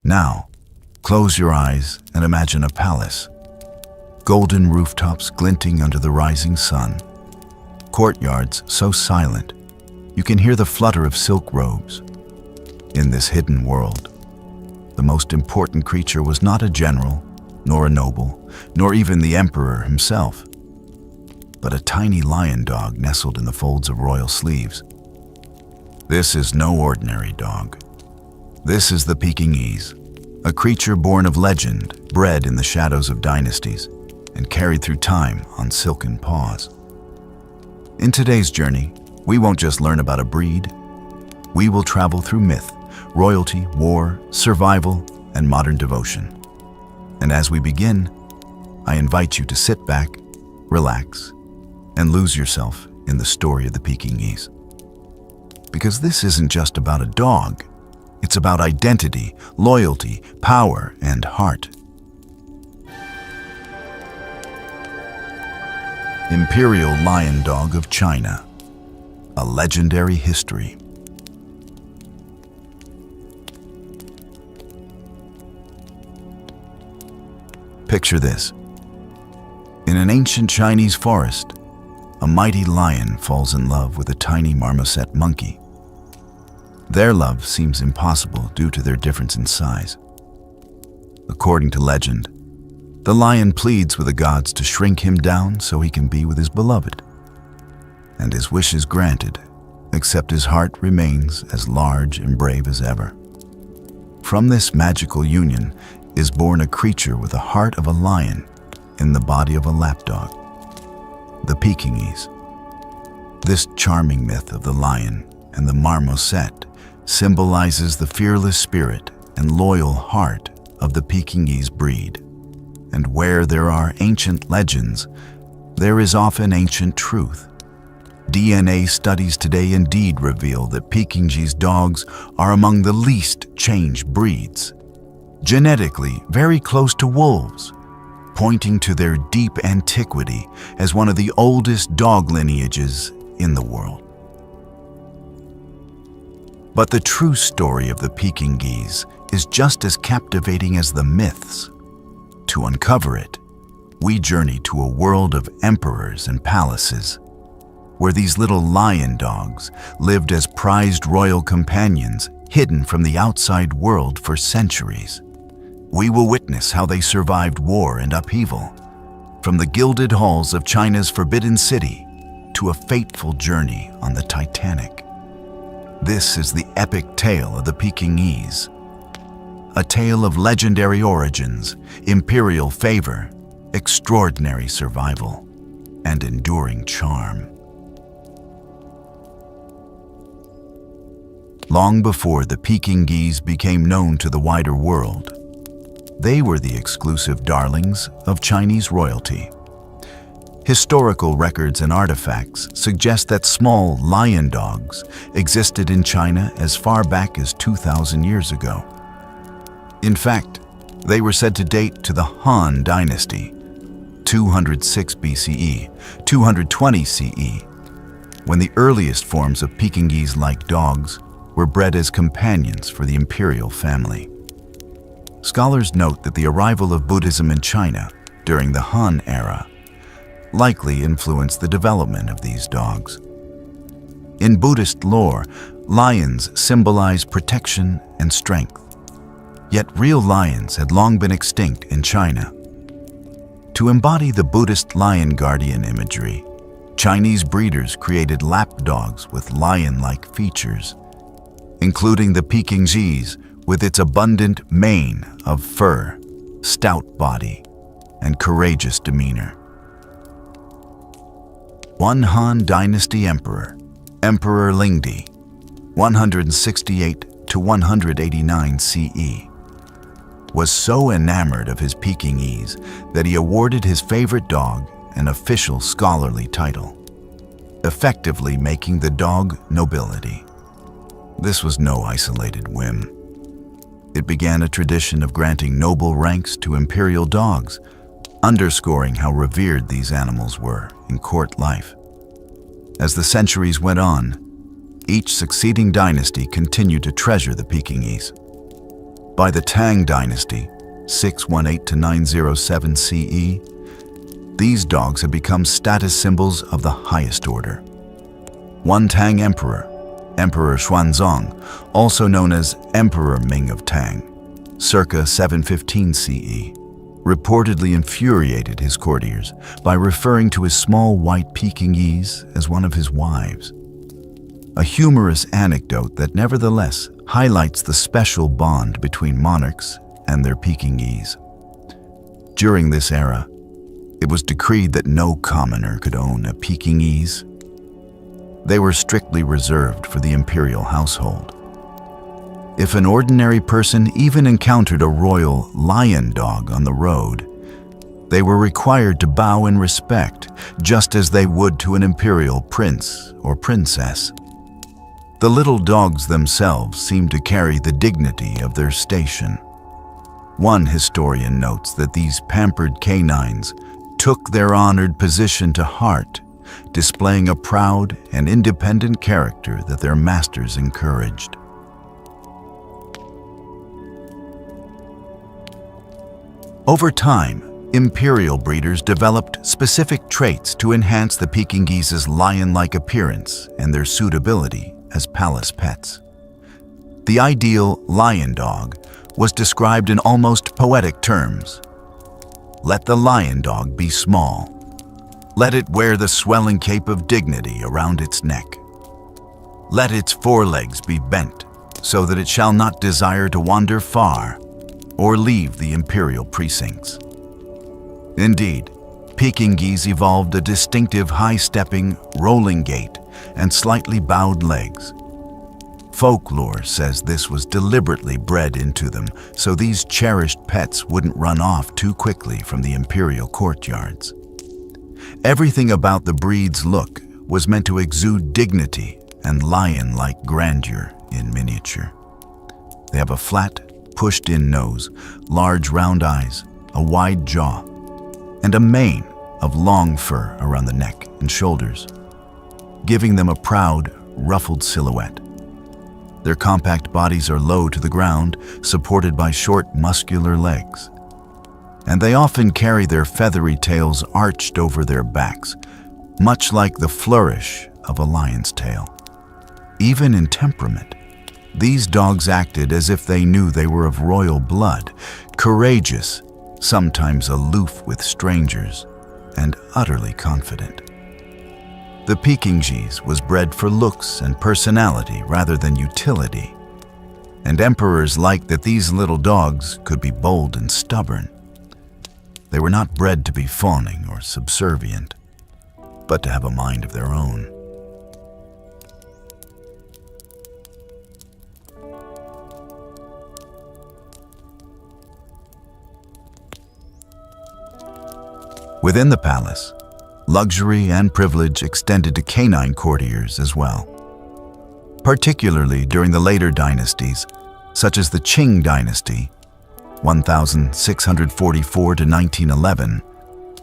Now, close your eyes and imagine a palace. Golden rooftops glinting under the rising sun. Courtyards so silent, you can hear the flutter of silk robes. In this hidden world, the most important creature was not a general, nor a noble, nor even the emperor himself, but a tiny lion dog nestled in the folds of royal sleeves. This is no ordinary dog. This is the Pekingese, a creature born of legend, bred in the shadows of dynasties, and carried through time on silken paws. In today's journey, we won't just learn about a breed. We will travel through myth, royalty, war, survival, and modern devotion. And as we begin, I invite you to sit back, relax, and lose yourself in the story of the Pekingese. Because this isn't just about a dog, it's about identity, loyalty, power, and heart. Imperial Lion Dog of China, a legendary history. Picture this. In an ancient Chinese forest, a mighty lion falls in love with a tiny marmoset monkey. Their love seems impossible due to their difference in size. According to legend, the lion pleads with the gods to shrink him down so he can be with his beloved. And his wish is granted, except his heart remains as large and brave as ever. From this magical union is born a creature with the heart of a lion in the body of a lapdog, the Pekingese. This charming myth of the lion and the marmoset symbolizes the fearless spirit and loyal heart of the Pekingese breed. And where there are ancient legends, there is often ancient truth. DNA studies today indeed reveal that Pekingese dogs are among the least changed breeds, genetically very close to wolves, pointing to their deep antiquity as one of the oldest dog lineages in the world. But the true story of the Pekingese is just as captivating as the myths. To uncover it, we journey to a world of emperors and palaces, where these little lion dogs lived as prized royal companions hidden from the outside world for centuries. We will witness how they survived war and upheaval, from the gilded halls of China's Forbidden City to a fateful journey on the Titanic. This is the epic tale of the Pekingese, a tale of legendary origins, imperial favor, extraordinary survival, and enduring charm. Long before the Pekingese became known to the wider world, they were the exclusive darlings of Chinese royalty. Historical records and artifacts suggest that small lion dogs existed in China as far back as 2,000 years ago. In fact, they were said to date to the Han Dynasty, 206 BCE, 220 CE, when the earliest forms of Pekingese-like dogs were bred as companions for the imperial family. Scholars note that the arrival of Buddhism in China during the Han era likely influenced the development of these dogs. In Buddhist lore, lions symbolize protection and strength. Yet real lions had long been extinct in China. To embody the Buddhist lion guardian imagery, Chinese breeders created lap dogs with lion-like features, including the Pekingese with its abundant mane of fur, stout body, and courageous demeanor. One Han Dynasty emperor, Emperor Lingdi, 168 to 189 CE, was so enamored of his Pekingese that he awarded his favorite dog an official scholarly title, effectively making the dog nobility. This was no isolated whim. It began a tradition of granting noble ranks to imperial dogs, underscoring how revered these animals were in court life. As the centuries went on, each succeeding dynasty continued to treasure the Pekingese. By the Tang Dynasty, 618 to 907 CE, these dogs had become status symbols of the highest order. One Tang emperor, Emperor Xuanzong, also known as Emperor Ming of Tang, circa 715 CE, reportedly infuriated his courtiers by referring to his small white Pekingese as one of his wives. A humorous anecdote that nevertheless highlights the special bond between monarchs and their Pekingese. During this era, it was decreed that no commoner could own a Pekingese. They were strictly reserved for the imperial household. If an ordinary person even encountered a royal lion dog on the road, they were required to bow in respect, just as they would to an imperial prince or princess. The little dogs themselves seemed to carry the dignity of their station. One historian notes that these pampered canines took their honored position to heart, displaying a proud and independent character that their masters encouraged. Over time, imperial breeders developed specific traits to enhance the Pekingese's lion-like appearance and their suitability as palace pets. The ideal lion dog was described in almost poetic terms. Let the lion dog be small. Let it wear the swelling cape of dignity around its neck. Let its forelegs be bent, so that it shall not desire to wander far or leave the imperial precincts. Indeed, Pekingese evolved a distinctive high-stepping, rolling gait and slightly bowed legs. Folklore says this was deliberately bred into them so these cherished pets wouldn't run off too quickly from the imperial courtyards. Everything about the breed's look was meant to exude dignity and lion-like grandeur in miniature. They have a flat, pushed-in nose, large round eyes, a wide jaw, and a mane of long fur around the neck and shoulders, giving them a proud, ruffled silhouette. Their compact bodies are low to the ground, supported by short, muscular legs. And they often carry their feathery tails arched over their backs, much like the flourish of a lion's tail. Even in temperament, these dogs acted as if they knew they were of royal blood, courageous, sometimes aloof with strangers, and utterly confident. The Pekingese was bred for looks and personality rather than utility, and emperors liked that these little dogs could be bold and stubborn. They were not bred to be fawning or subservient, but to have a mind of their own. Within the palace, luxury and privilege extended to canine courtiers as well. Particularly during the later dynasties, such as the Qing dynasty, 1644 to 1911,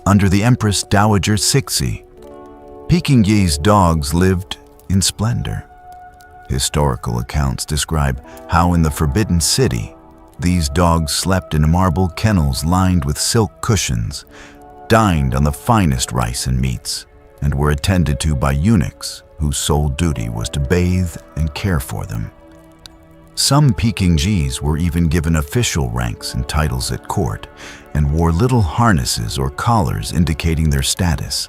under the Empress Dowager Cixi, Pekingese dogs lived in splendor. Historical accounts describe how in the Forbidden City, these dogs slept in marble kennels lined with silk cushions, dined on the finest rice and meats, and were attended to by eunuchs whose sole duty was to bathe and care for them. Some Pekingese were even given official ranks and titles at court and wore little harnesses or collars indicating their status.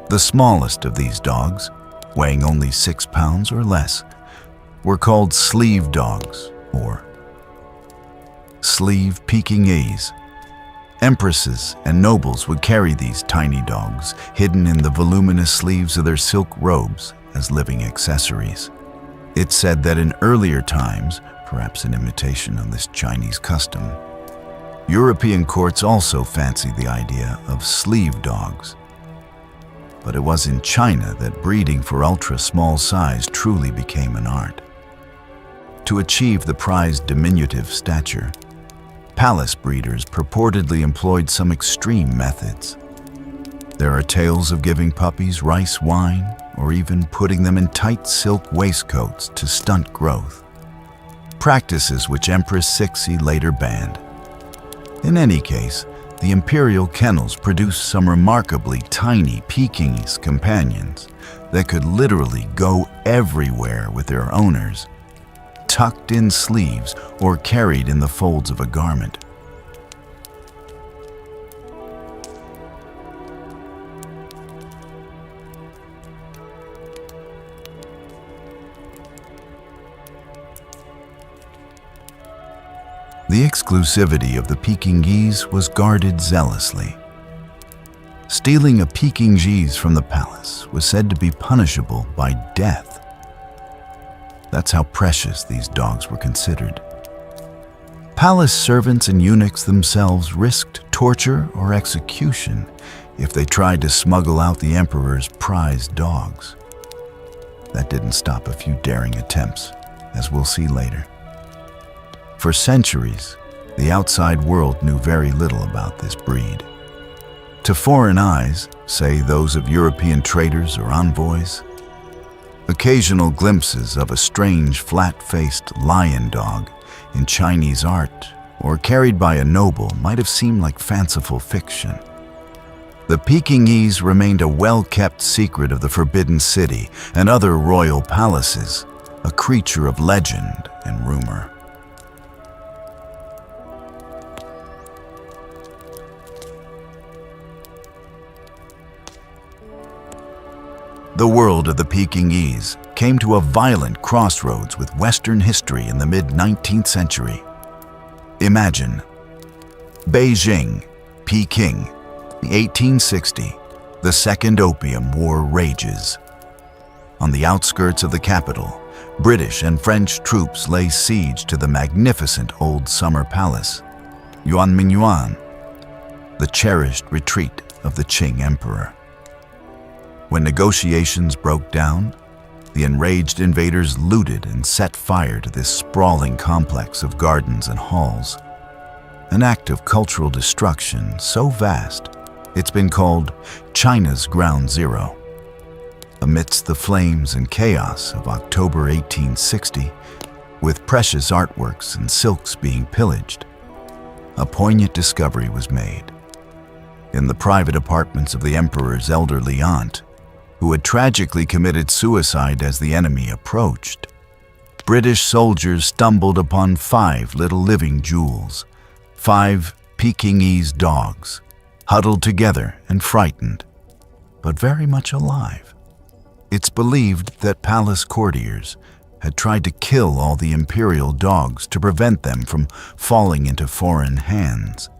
The smallest of these dogs, weighing only 6 pounds or less, were called sleeve dogs or sleeve Pekingese. Empresses and nobles would carry these tiny dogs hidden in the voluminous sleeves of their silk robes as living accessories. It's said that in earlier times, perhaps in imitation of this Chinese custom, European courts also fancied the idea of sleeve dogs. But it was in China that breeding for ultra-small size truly became an art. To achieve the prized diminutive stature, palace breeders purportedly employed some extreme methods. There are tales of giving puppies rice wine or even putting them in tight silk waistcoats to stunt growth. practices which Empress Cixi later banned. In any case, the Imperial kennels produced some remarkably tiny Pekingese companions that could literally go everywhere with their owners, tucked in sleeves or carried in the folds of a garment. The exclusivity of the Pekingese was guarded zealously. Stealing a Pekingese from the palace was said to be punishable by death. That's how precious these dogs were considered. Palace servants and eunuchs themselves risked torture or execution if they tried to smuggle out the emperor's prized dogs. That didn't stop a few daring attempts, as we'll see later. For centuries, the outside world knew very little about this breed. To foreign eyes, say those of European traders or envoys, occasional glimpses of a strange flat-faced lion dog in Chinese art or carried by a noble might have seemed like fanciful fiction. The Pekingese remained a well-kept secret of the Forbidden City and other royal palaces, a creature of legend and rumor. The world of the Pekingese came to a violent crossroads with Western history in the mid-19th century. Imagine Beijing, Peking, 1860, the Second Opium War rages. On the outskirts of the capital, British and French troops lay siege to the magnificent old summer palace, Yuanmingyuan, the cherished retreat of the Qing emperor. When negotiations broke down, the enraged invaders looted and set fire to this sprawling complex of gardens and halls, an act of cultural destruction so vast it's been called China's Ground Zero. Amidst the flames and chaos of October 1860, with precious artworks and silks being pillaged, a poignant discovery was made. In the private apartments of the emperor's elderly aunt, who had tragically committed suicide as the enemy approached, British soldiers stumbled upon 5 little living jewels, 5 Pekingese dogs, huddled together and frightened, but very much alive. It's believed that palace courtiers had tried to kill all the imperial dogs to prevent them from falling into foreign hands.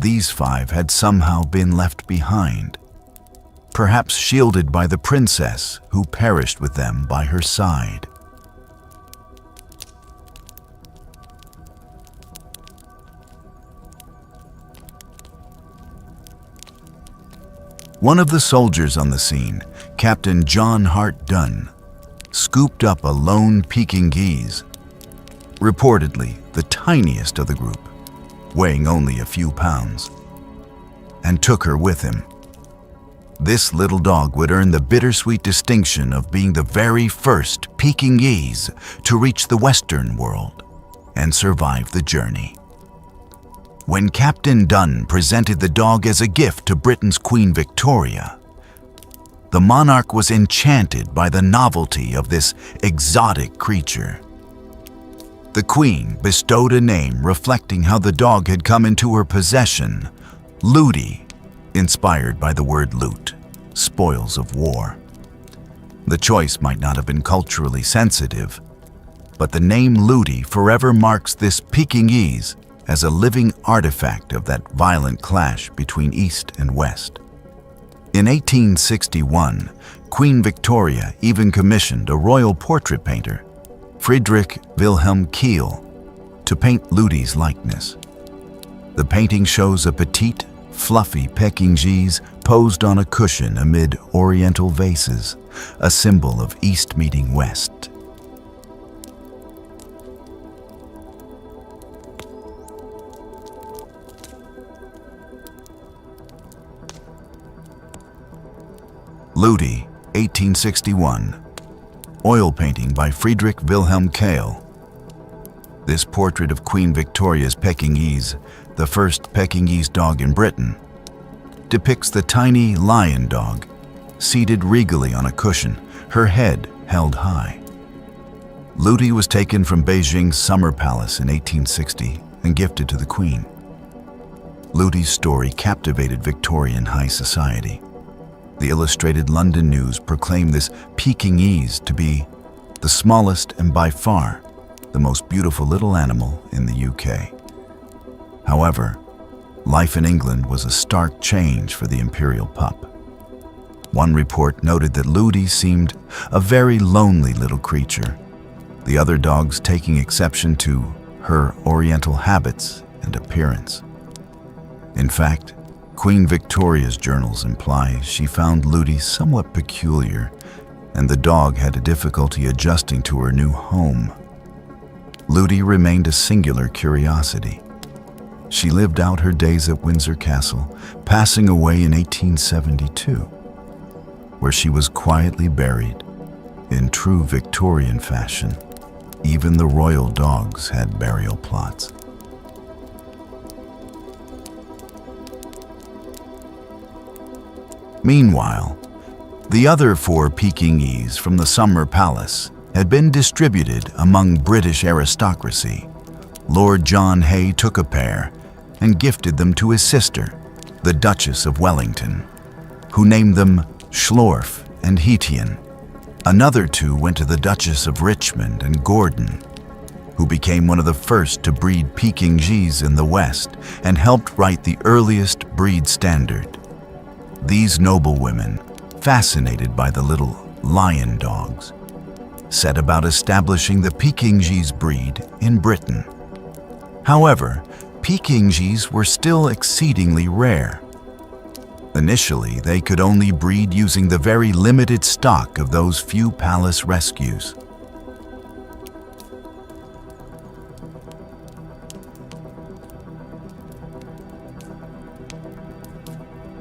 These 5 had somehow been left behind, perhaps shielded by the princess who perished with them by her side. One of the soldiers on the scene, Captain John Hart Dunn, scooped up a lone Pekingese, reportedly the tiniest of the group, weighing only a few pounds, and took her with him. This little dog would earn the bittersweet distinction of being the very first Pekingese to reach the Western world and survive the journey. When Captain Dunn presented the dog as a gift to Britain's Queen Victoria, the monarch was enchanted by the novelty of this exotic creature. The Queen bestowed a name reflecting how the dog had come into her possession, Ludi, inspired by the word loot, spoils of war. The choice might not have been culturally sensitive, but the name Ludi forever marks this Pekingese as a living artifact of that violent clash between East and West. In 1861, Queen Victoria even commissioned a royal portrait painter, Friedrich Wilhelm Kiel, to paint Ludi's likeness. The painting shows a petite, fluffy Pekingese posed on a cushion amid oriental vases, a symbol of East meeting West. Ludi, 1861. Oil painting by Friedrich Wilhelm Kiel. This portrait of Queen Victoria's Pekingese, the first Pekingese dog in Britain, depicts the tiny lion dog seated regally on a cushion, her head held high. Ludi was taken from Beijing's Summer Palace in 1860 and gifted to the Queen. Ludi's story captivated Victorian high society. The Illustrated London News proclaimed this Pekingese to be the smallest and by far the most beautiful little animal in the UK. However, life in England was a stark change for the Imperial pup. One report noted that Ludi seemed a very lonely little creature, the other dogs taking exception to her oriental habits and appearance. In fact, Queen Victoria's journals imply she found Ludi somewhat peculiar, and the dog had a difficulty adjusting to her new home. Ludi remained a singular curiosity. She lived out her days at Windsor Castle, passing away in 1872, where she was quietly buried. In true Victorian fashion, even the royal dogs had burial plots. Meanwhile, the other 4 Pekingese from the Summer Palace had been distributed among British aristocracy. Lord John Hay took a pair and gifted them to his sister, the Duchess of Wellington, who named them Schlorf and Heaton. Another 2 went to the Duchess of Richmond and Gordon, who became one of the first to breed Pekingese in the West and helped write the earliest breed standard. These noblewomen, fascinated by the little lion dogs, set about establishing the Pekingese breed in Britain. However, Pekingese were still exceedingly rare. Initially, they could only breed using the very limited stock of those few palace rescues.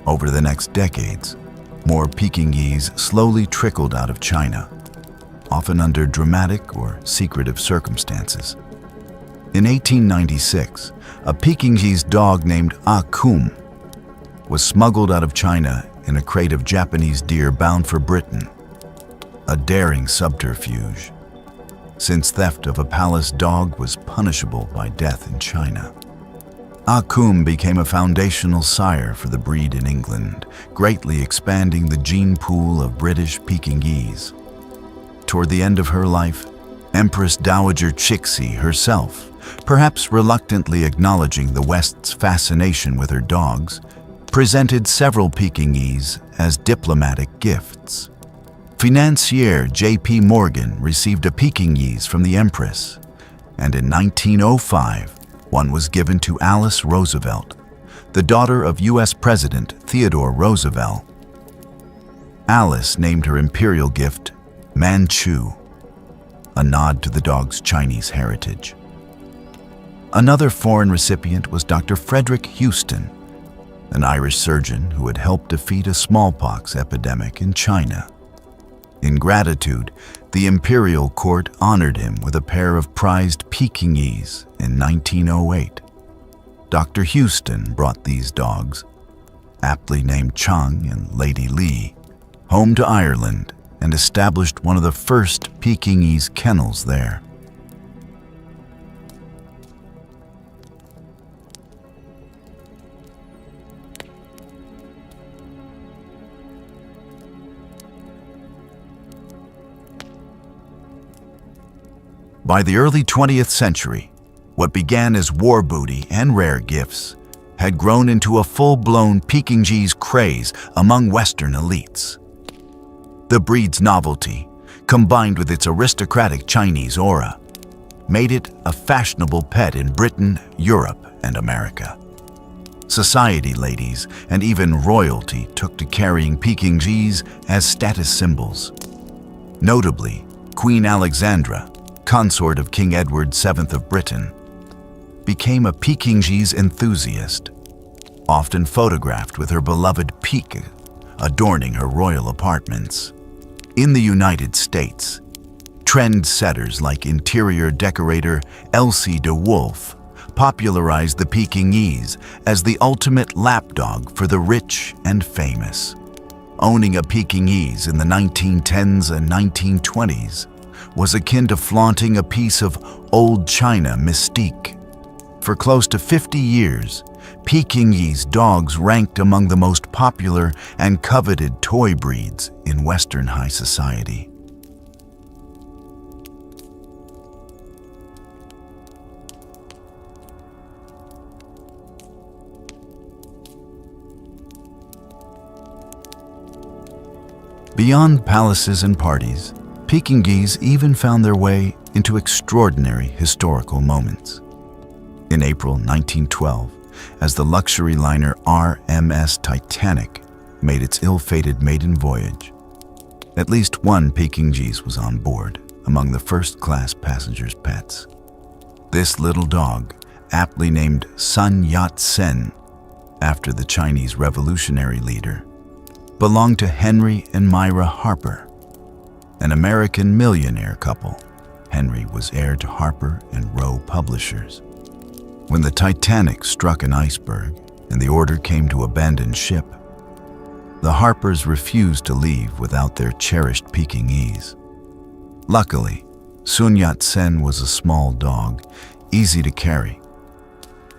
Over the next decades, more Pekingese slowly trickled out of China, often under dramatic or secretive circumstances. In 1896, a Pekingese dog named Ah Kum was smuggled out of China in a crate of Japanese deer bound for Britain, a daring subterfuge, since theft of a palace dog was punishable by death in China. Ah Kum became a foundational sire for the breed in England, greatly expanding the gene pool of British Pekingese. Toward the end of her life, Empress Dowager Cixi herself, perhaps reluctantly acknowledging the West's fascination with her dogs, presented several Pekingese as diplomatic gifts. Financier J.P. Morgan received a Pekingese from the Empress, and in 1905, one was given to Alice Roosevelt, the daughter of U.S. President Theodore Roosevelt. Alice named her imperial gift Manchu, a nod to the dog's Chinese heritage. Another foreign recipient was Dr. Frederick Houston, an Irish surgeon who had helped defeat a smallpox epidemic in China. In gratitude, the Imperial Court honored him with a pair of prized Pekingese in 1908. Dr. Houston brought these dogs, aptly named Chung and Lady Lee, home to Ireland and established one of the first Pekingese kennels there. By the early 20th century, what began as war booty and rare gifts had grown into a full-blown Pekingese craze among Western elites. The breed's novelty, combined with its aristocratic Chinese aura, made it a fashionable pet in Britain, Europe, and America. Society ladies and even royalty took to carrying Pekingese as status symbols. Notably, Queen Alexandra, consort of King Edward VII of Britain, became a Pekingese enthusiast, often photographed with her beloved Peke adorning her royal apartments. In the United States, Trendsetters like interior decorator Elsie de Wolf popularized the Pekingese as the ultimate lapdog for the rich and famous. Owning a Pekingese in the 1910s and 1920s was akin to flaunting a piece of old China mystique. For close to 50 years, Pekingese dogs ranked among the most popular and coveted toy breeds in Western high society. Beyond palaces and parties, Pekingese even found their way into extraordinary historical moments. In April 1912, as the luxury liner RMS Titanic made its ill-fated maiden voyage, at least one Pekingese was on board among the first-class passengers' pets. This little dog, aptly named Sun Yat-sen, after the Chinese revolutionary leader, belonged to Henry and Myra Harper, an American millionaire couple. Henry was heir to Harper and Row Publishers. When the Titanic struck an iceberg and the order came to abandon ship, the Harpers refused to leave without their cherished Pekingese. Luckily, Sun Yat-sen was a small dog, easy to carry.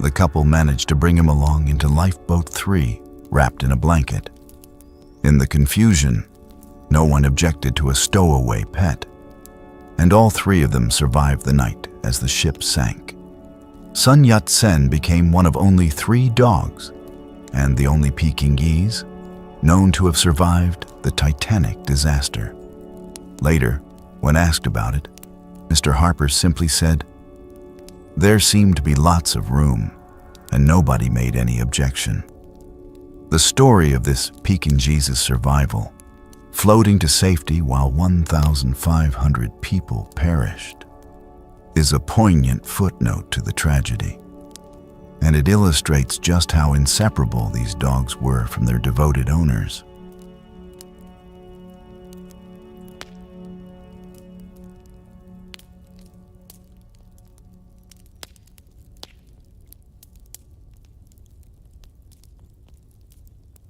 The couple managed to bring him along into Lifeboat 3, wrapped in a blanket. In the confusion, no one objected to a stowaway pet, and all three of them survived the night as the ship sank. Sun Yat-sen became one of only 3 dogs, and the only Pekingese known to have survived the Titanic disaster. Later, when asked about it, Mr. Harper simply said, "There seemed to be lots of room, and nobody made any objection." The story of this Pekingese's survival, floating to safety while 1,500 people perished, is a poignant footnote to the tragedy, and it illustrates just how inseparable these dogs were from their devoted owners.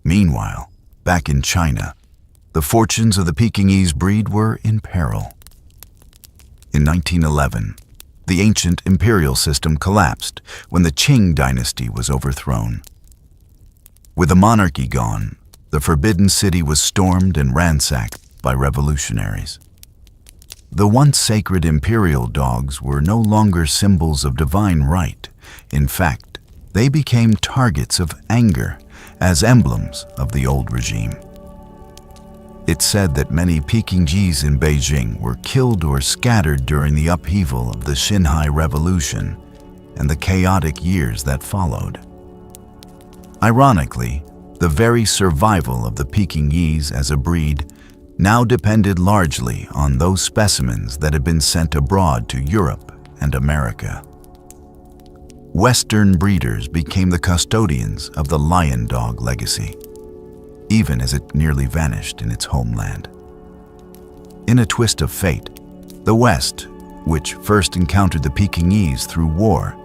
Meanwhile, back in China, the fortunes of the Pekingese breed were in peril. In 1911, the ancient Imperial system collapsed when the Qing dynasty was overthrown. With the monarchy gone, the Forbidden City was stormed and ransacked by revolutionaries. The once sacred imperial dogs were no longer symbols of divine right. In fact, they became targets of anger as emblems of the old regime. It's said that many Pekingese in Beijing were killed or scattered during the upheaval of the Xinhai Revolution and the chaotic years that followed. Ironically, the very survival of the Pekingese as a breed now depended largely on those specimens that had been sent abroad to Europe and America. Western breeders became the custodians of the lion dog legacy, even as it nearly vanished in its homeland. In a twist of fate, the West, which first encountered the Pekingese through war,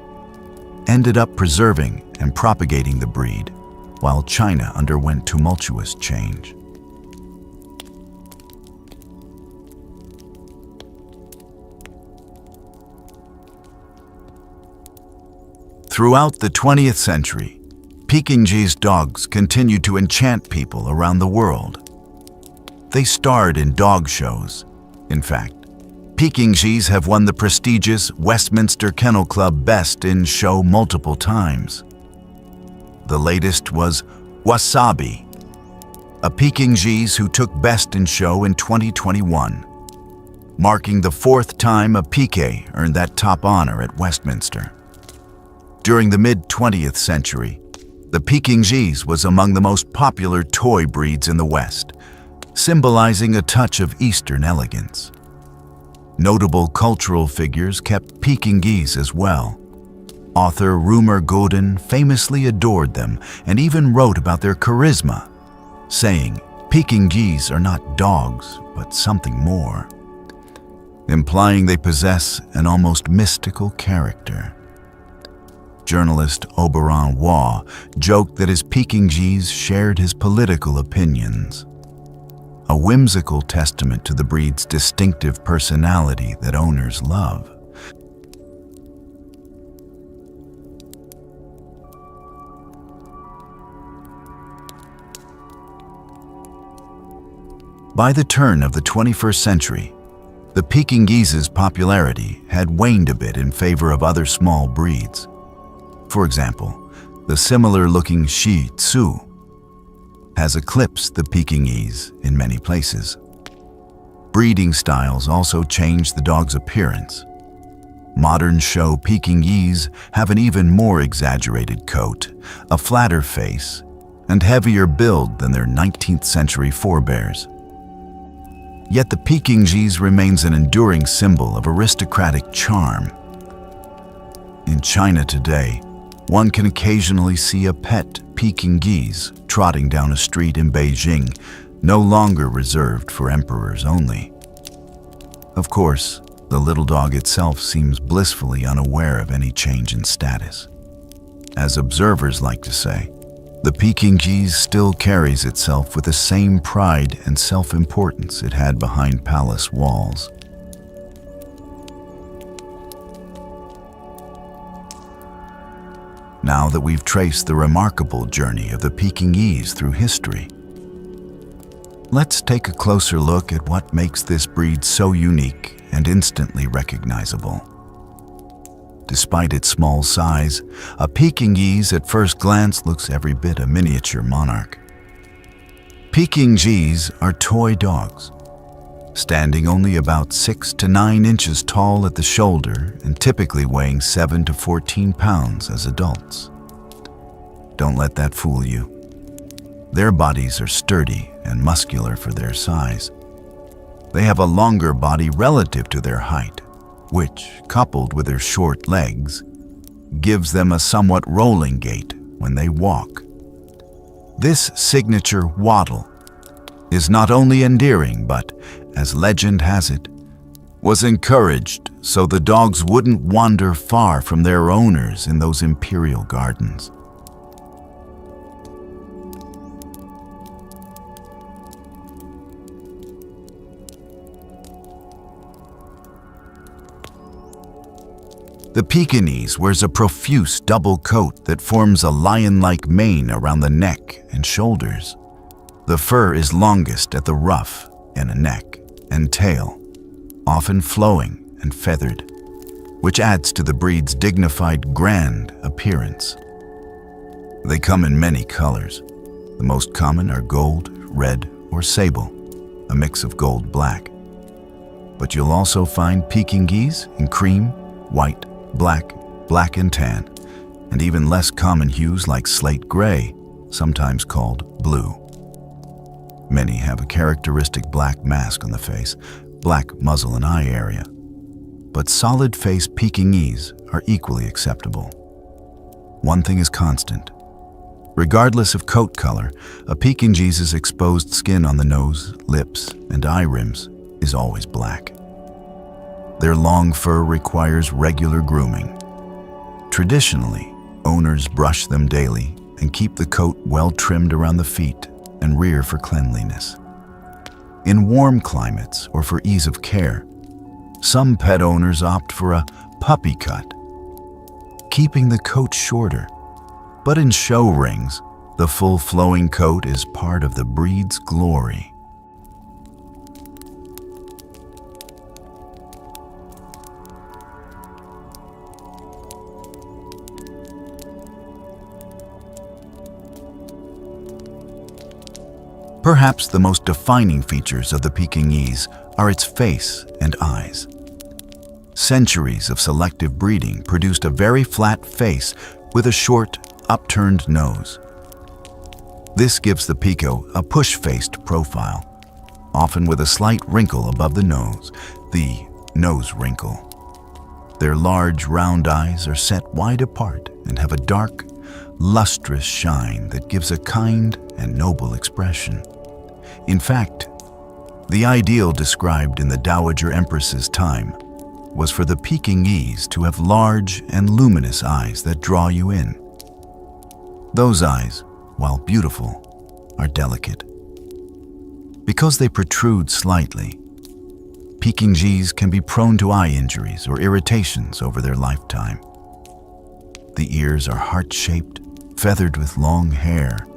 ended up preserving and propagating the breed, while China underwent tumultuous change. Throughout the 20th century, Pekingese dogs continued to enchant people around the world. They starred in dog shows. In fact, Pekingese have won the prestigious Westminster Kennel Club Best in Show multiple times. The latest was Wasabi, a Pekingese who took Best in Show in 2021, marking the 4th time a Peke earned that top honor at Westminster. During the mid-20th century, the Pekingese was among the most popular toy breeds in the West, symbolizing a touch of Eastern elegance. Notable cultural figures kept Pekingese as well. Author Rumer Godin famously adored them and even wrote about their charisma, saying, "Pekingese are not dogs, but something more." implying they possess an almost mystical character. Journalist Oberon Waugh joked that his Pekingese shared his political opinions, a whimsical testament to the breed's distinctive personality that owners love. By the turn of the 21st century, the Pekingese's popularity had waned a bit in favor of other small breeds. For example, the similar-looking Shih Tzu has eclipsed the Pekingese in many places. Breeding styles also changed the dog's appearance. Modern show Pekingese have an even more exaggerated coat, a flatter face, and heavier build than their 19th century forebears. Yet the Pekingese remains an enduring symbol of aristocratic charm. In China today, one can occasionally see a pet Pekingese trotting down a street in Beijing, no longer reserved for emperors only. Of course, the little dog itself seems blissfully unaware of any change in status. As observers like to say, the Pekingese still carries itself with the same pride and self-importance it had behind palace walls. Now that we've traced the remarkable journey of the Pekingese through history, let's take a closer look at what makes this breed so unique and instantly recognizable. Despite its small size, a Pekingese at first glance looks every bit a miniature monarch. Pekingese are toy dogs, standing only about 6 to 9 inches tall at the shoulder and typically weighing 7 to 14 pounds as adults. Don't let that fool you. Their bodies are sturdy and muscular for their size. They have a longer body relative to their height, which, coupled with their short legs, gives them a somewhat rolling gait when they walk. This signature waddle is not only endearing, but, as legend has it, was encouraged so the dogs wouldn't wander far from their owners in those imperial gardens. The Pekingese wears a profuse double coat that forms a lion-like mane around the neck and shoulders. The fur is longest at the ruff and neck and tail, often flowing and feathered, which adds to the breed's dignified, grand appearance. They come in many colors. The most common are gold, red, or sable, a mix of gold-black. But you'll also find Pekingese in cream, white, black, black and tan, and even less common hues like slate gray, sometimes called blue. Many have a characteristic black mask on the face, black muzzle and eye area. But solid-faced Pekingese are equally acceptable. One thing is constant. Regardless of coat color, a Pekingese's exposed skin on the nose, lips, and eye rims is always black. Their long fur requires regular grooming. Traditionally, owners brush them daily and keep the coat well trimmed around the feet and rear for cleanliness. In warm climates or for ease of care, some pet owners opt for a puppy cut, keeping the coat shorter. But in show rings, the full flowing coat is part of the breed's glory. Perhaps the most defining features of the Pekingese are its face and eyes. Centuries of selective breeding produced a very flat face with a short, upturned nose. This gives the Peko a push-faced profile, often with a slight wrinkle above the nose, the nose wrinkle. Their large, round eyes are set wide apart and have a dark, lustrous shine that gives a kind and noble expression. In fact, The ideal described in the Dowager Empress's time was for the Pekingese to have large and luminous eyes that draw you in. Those eyes, while beautiful, are delicate. Because they protrude slightly, Pekingese can be prone to eye injuries or irritations over their lifetime. The ears are heart-shaped, feathered with long hair,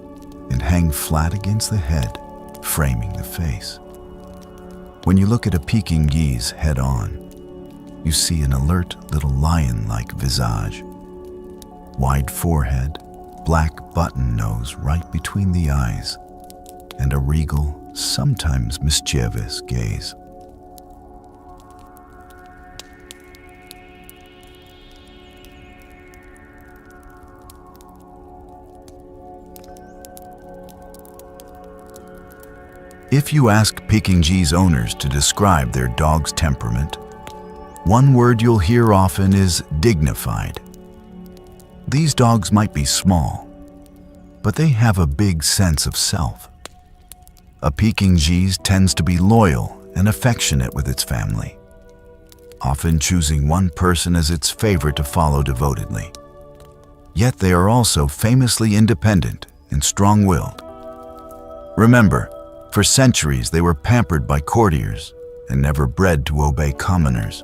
and hang flat against the head, framing the face. When you look at a Pekingese head-on, you see an alert little lion-like visage. Wide forehead, black button nose right between the eyes, and a regal, sometimes mischievous gaze. If you ask Pekingese owners to describe their dog's temperament, one word you'll hear often is dignified. These dogs might be small, but they have a big sense of self. A Pekingese tends to be loyal and affectionate with its family, often choosing one person as its favorite to follow devotedly. Yet they are also famously independent and strong-willed. Remember, for centuries they were pampered by courtiers and never bred to obey commoners.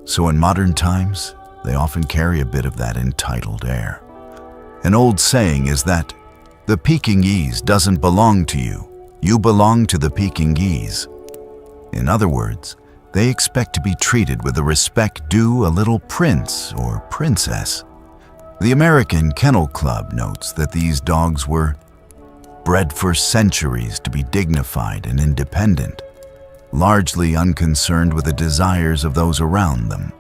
So in modern times, they often carry a bit of that entitled air. An old saying is that the Pekingese doesn't belong to you, you belong to the Pekingese. In other words, they expect to be treated with the respect due a little prince or princess. The American Kennel Club notes that these dogs were bred for centuries to be dignified and independent, largely unconcerned with the desires of those around them,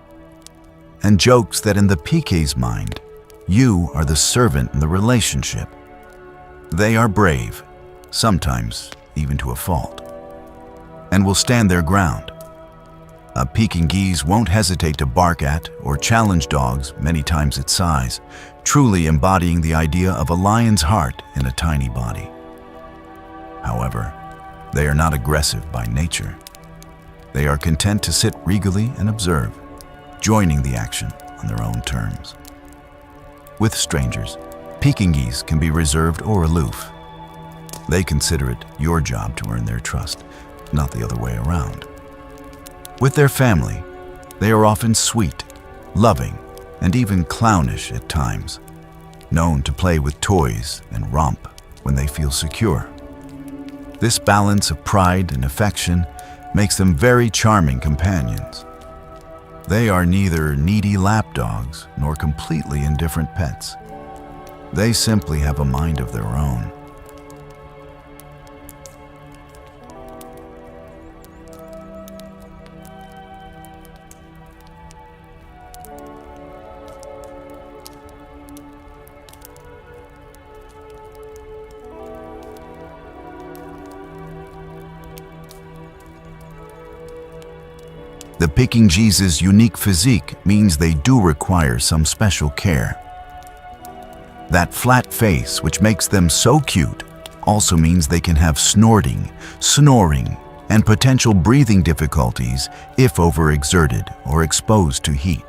and jokes that in the Pekingese mind, you are the servant in the relationship. They are brave, sometimes even to a fault, and will stand their ground. A Pekingese won't hesitate to bark at or challenge dogs many times its size, truly embodying the idea of a lion's heart in a tiny body. However, they are not aggressive by nature. They are content to sit regally and observe, joining the action on their own terms. With strangers, Pekingese can be reserved or aloof. They consider it your job to earn their trust, not the other way around. With their family, they are often sweet, loving, and even clownish at times, known to play with toys and romp when they feel secure. This balance of pride and affection makes them very charming companions. They are neither needy lapdogs nor completely indifferent pets. They simply have a mind of their own. The Pekingese's unique physique means they do require some special care. That flat face, which makes them so cute, also means they can have snorting, snoring, and potential breathing difficulties if overexerted or exposed to heat.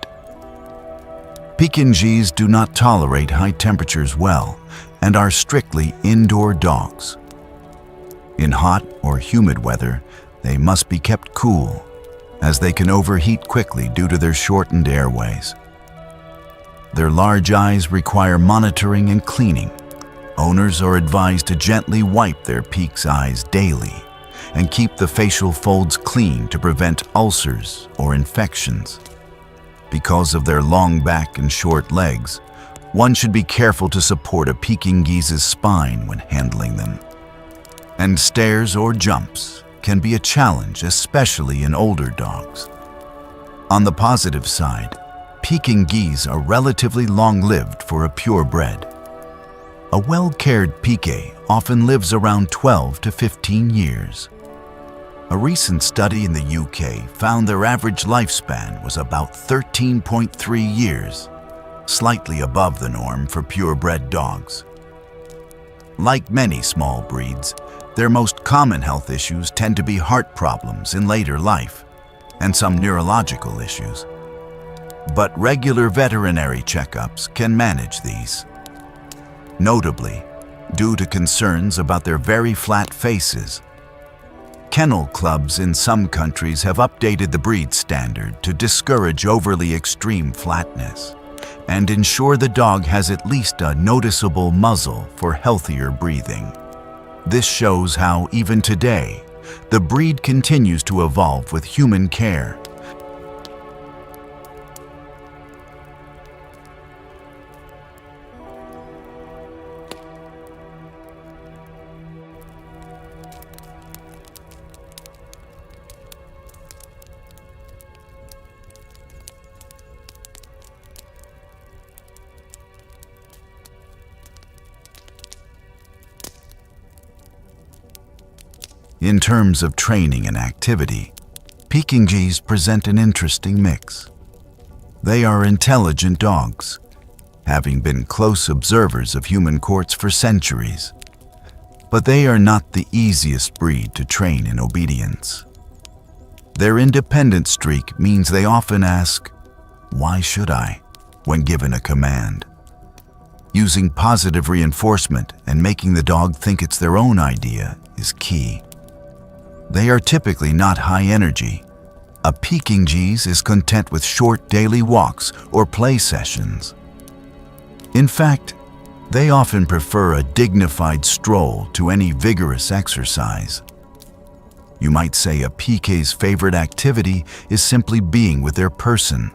Pekingese do not tolerate high temperatures well and are strictly indoor dogs. In hot or humid weather, they must be kept cool, as they can overheat quickly due to their shortened airways. Their large eyes require monitoring and cleaning. Owners are advised to gently wipe their Pek's eyes daily and keep the facial folds clean to prevent ulcers or infections. Because of their long back and short legs, one should be careful to support a Pekingese's spine when handling them. And stairs or jumps can be a challenge, especially in older dogs. On the positive side, Pekingese are relatively long-lived for a purebred. A well-cared Peke often lives around 12 to 15 years. A recent study in the UK found their average lifespan was about 13.3 years, slightly above the norm for purebred dogs. Like many small breeds, Their most common health issues tend to be heart problems in later life and some neurological issues. But regular veterinary checkups can manage these. Notably, due to concerns about their very flat faces, kennel clubs in some countries have updated the breed standard to discourage overly extreme flatness and ensure the dog has at least a noticeable muzzle for healthier breathing. This shows how, even today, the breed continues to evolve with human care. In terms of training and activity, Pekingese present an interesting mix. They are intelligent dogs, having been close observers of human courts for centuries. But they are not the easiest breed to train in obedience. Their independent streak means they often ask, "Why should I?" when given a command. Using positive reinforcement and making the dog think it's their own idea is key. They are typically not high energy. A Pekingese is content with short daily walks or play sessions. In fact, they often prefer a dignified stroll to any vigorous exercise. You might say a Pekingese favorite activity is simply being with their person,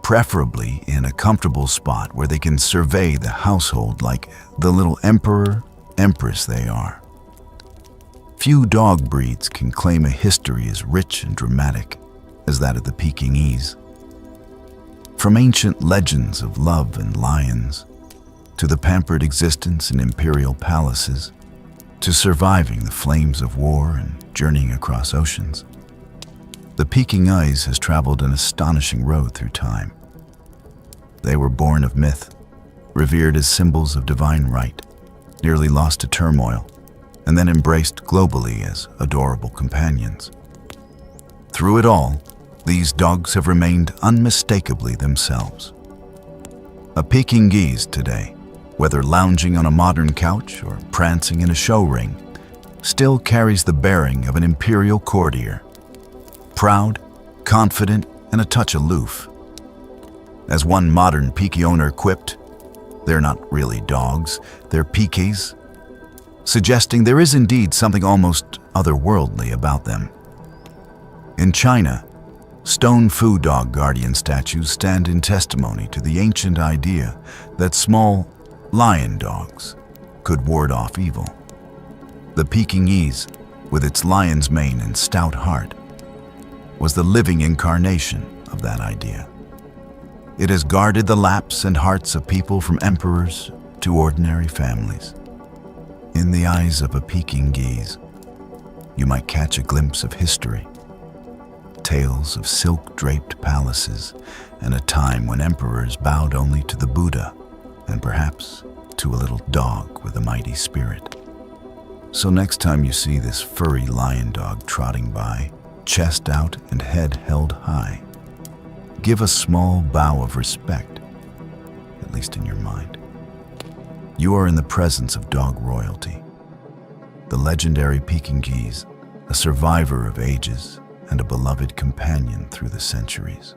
preferably in a comfortable spot where they can survey the household like the little emperor, empress they are. Few dog breeds can claim a history as rich and dramatic as that of the Pekingese. From ancient legends of love and lions, to the pampered existence in imperial palaces, to surviving the flames of war and journeying across oceans, the Pekingese has traveled an astonishing road through time. They were born of myth, revered as symbols of divine right, nearly lost to turmoil, and then embraced globally as adorable companions. Through it all, these dogs have remained unmistakably themselves. A Pekingese today, whether lounging on a modern couch or prancing in a show ring, still carries the bearing of an imperial courtier, proud, confident, and a touch aloof. As one modern Peki owner quipped, "They're not really dogs, they're Pekingese," suggesting there is indeed something almost otherworldly about them. In China, stone food dog guardian statues stand in testimony to the ancient idea that small lion dogs could ward off evil. The Pekingese, with its lion's mane and stout heart, was the living incarnation of that idea. It has guarded the laps and hearts of people from emperors to ordinary families. In the eyes of a Pekingese, you might catch a glimpse of history, tales of silk-draped palaces, and a time when emperors bowed only to the Buddha and perhaps to a little dog with a mighty spirit. So next time you see this furry lion dog trotting by, chest out and head held high, give a small bow of respect, at least in your mind. You are in the presence of dog royalty, the legendary Pekingese, a survivor of ages and a beloved companion through the centuries.